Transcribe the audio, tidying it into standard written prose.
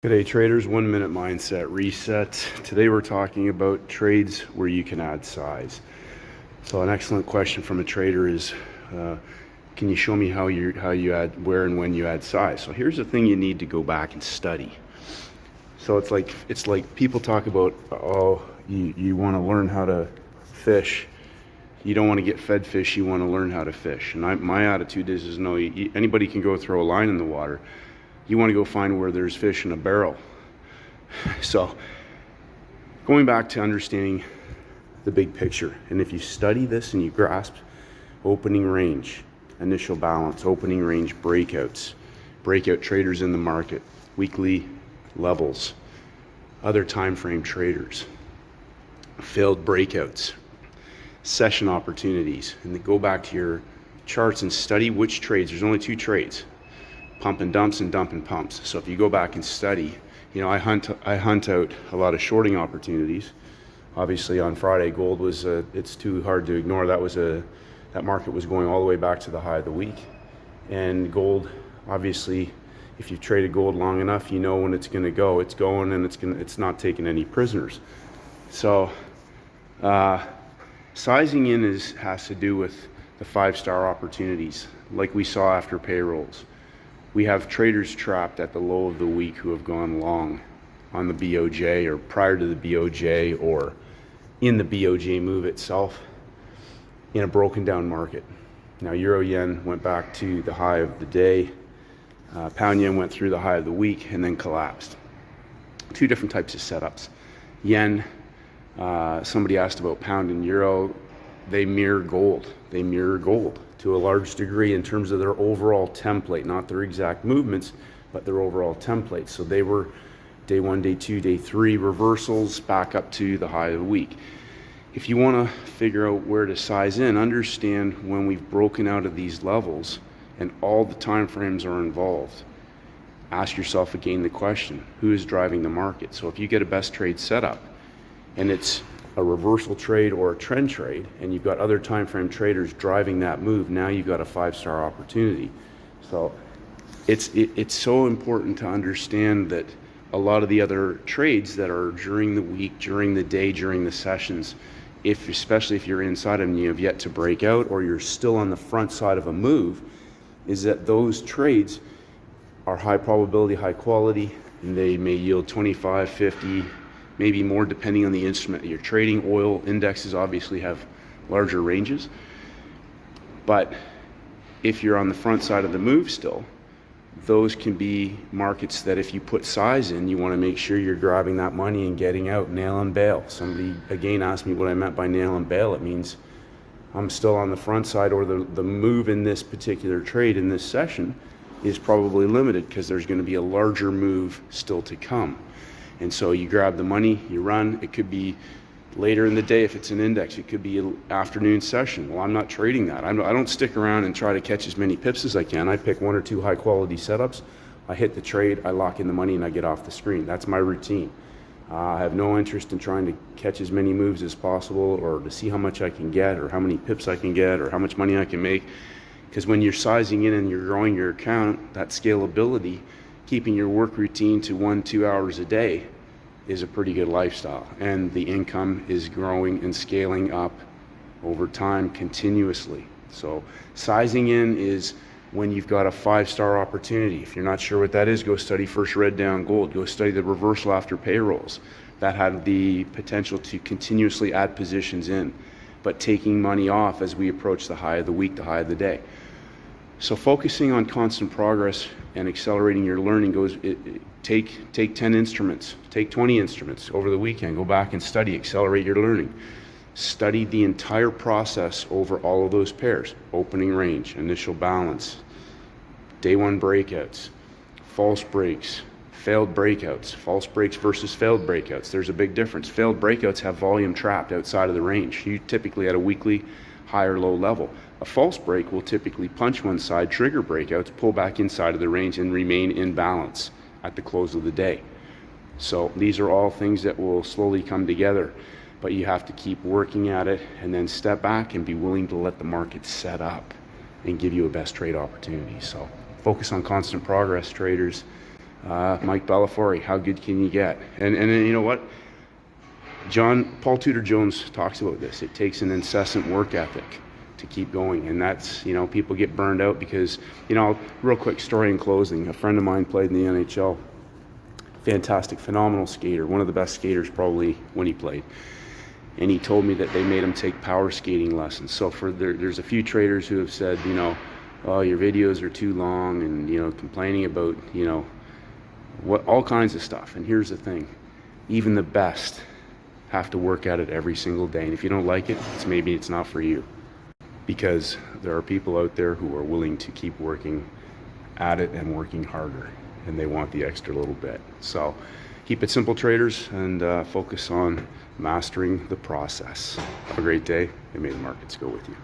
G'day traders, 1 minute mindset reset. Today we're talking about trades where you can add size. So an excellent question from a trader is, can you show me how you add, where and when you add size? So here's the thing you need to go back and study. So it's like people talk about, oh, you want to learn how to fish. You don't want to get fed fish, you want to learn how to fish. And my attitude is no, anybody can go throw a line in the water. You want to go find where there's fish in a barrel. So going back to understanding the big picture, and if you study this and you grasp opening range, initial balance, opening range breakouts, breakout traders in the market, weekly levels, other time frame traders, failed breakouts, session opportunities, and then go back to your charts and study which trades. There's only two trades: pump and dumps and dump and pumps. So if you go back and study, I hunt out a lot of shorting opportunities. Obviously on Friday, gold was it's too hard to ignore. That market was going all the way back to the high of the week. And gold, obviously, if you've traded gold long enough, you know when it's going to go. It's going, and it's not taking any prisoners. So sizing in has to do with the 5-star opportunities, like we saw after payrolls. We have traders trapped at the low of the week who have gone long on the BOJ or prior to the BOJ or in the BOJ move itself in a broken down market. Now Euro Yen went back to the high of the day, Pound Yen went through the high of the week and then collapsed. Two different types of setups. Yen, somebody asked about Pound and Euro, they mirror gold. They mirror gold to a large degree in terms of their overall template, not their exact movements, but their overall template. So they were day 1, day 2, day 3 reversals back up to the high of the week. If you want to figure out where to size in, understand when we've broken out of these levels and all the time frames are involved. Ask yourself again the question, who is driving the market? So if you get a best trade setup and it's a reversal trade or a trend trade, and you've got other time frame traders driving that move, now you've got a 5-star opportunity. So it's so important to understand that a lot of the other trades that are during the week, during the day, during the sessions, especially if you're inside and you have yet to break out or you're still on the front side of a move, is that those trades are high probability, high quality, and they may yield 25, 50, maybe more depending on the instrument that you're trading. Oil indexes obviously have larger ranges. But if you're on the front side of the move still, those can be markets that if you put size in, you want to make sure you're grabbing that money and getting out, nail and bail. Somebody again asked me what I meant by nail and bail. It means I'm still on the front side, or the move in this particular trade in this session is probably limited because there's going to be a larger move still to come. And so you grab the money, you run. It could be later in the day if it's an index. It could be an afternoon session. Well, I'm not trading that. I don't stick around and try to catch as many pips as I can. I pick 1 or 2 high quality setups. I hit the trade, I lock in the money, and I get off the screen. That's my routine. I have no interest in trying to catch as many moves as possible or to see how much I can get or how many pips I can get or how much money I can make. Because when you're sizing in and you're growing your account, that scalability, keeping your work routine to 1-2 hours a day is a pretty good lifestyle, and the income is growing and scaling up over time continuously. So sizing in is when you've got a 5-star opportunity. If you're not sure what that is, go study First Red Down Gold. Go study the reversal after payrolls. That had the potential to continuously add positions in, but taking money off as we approach the high of the week, the high of the day. So focusing on constant progress and accelerating your learning take 10 instruments, take 20 instruments over the weekend. Go back and study, accelerate your learning. Study the entire process over all of those pairs: opening range, initial balance, day 1 breakouts, false breaks, failed breakouts, false breaks versus failed breakouts. There's a big difference. Failed breakouts have volume trapped outside of the range. You typically at a weekly high or low level. A false break will typically punch one side, trigger breakouts, pull back inside of the range, and remain in balance at the close of the day. So these are all things that will slowly come together, but you have to keep working at it and then step back and be willing to let the market set up and give you a best trade opportunity. So focus on constant progress, traders. Mike Bellafiore, how good can you get? And you know what? Paul Tudor Jones talks about this. It takes an incessant work ethic to keep going, and that's, you know, people get burned out because, you know, real quick story in closing. A friend of mine played in the NHL. Fantastic, phenomenal skater, one of the best skaters probably when he played. And he told me that they made him take power skating lessons. So there's a few traders who have said, you know, oh, your videos are too long, and, you know, complaining about, you know, all kinds of stuff. And here's the thing, even the best have to work at it every single day. And if you don't like it, maybe it's not for you, because there are people out there who are willing to keep working at it and working harder, and they want the extra little bit. So keep it simple, traders, and focus on mastering the process. Have a great day, and may the markets go with you.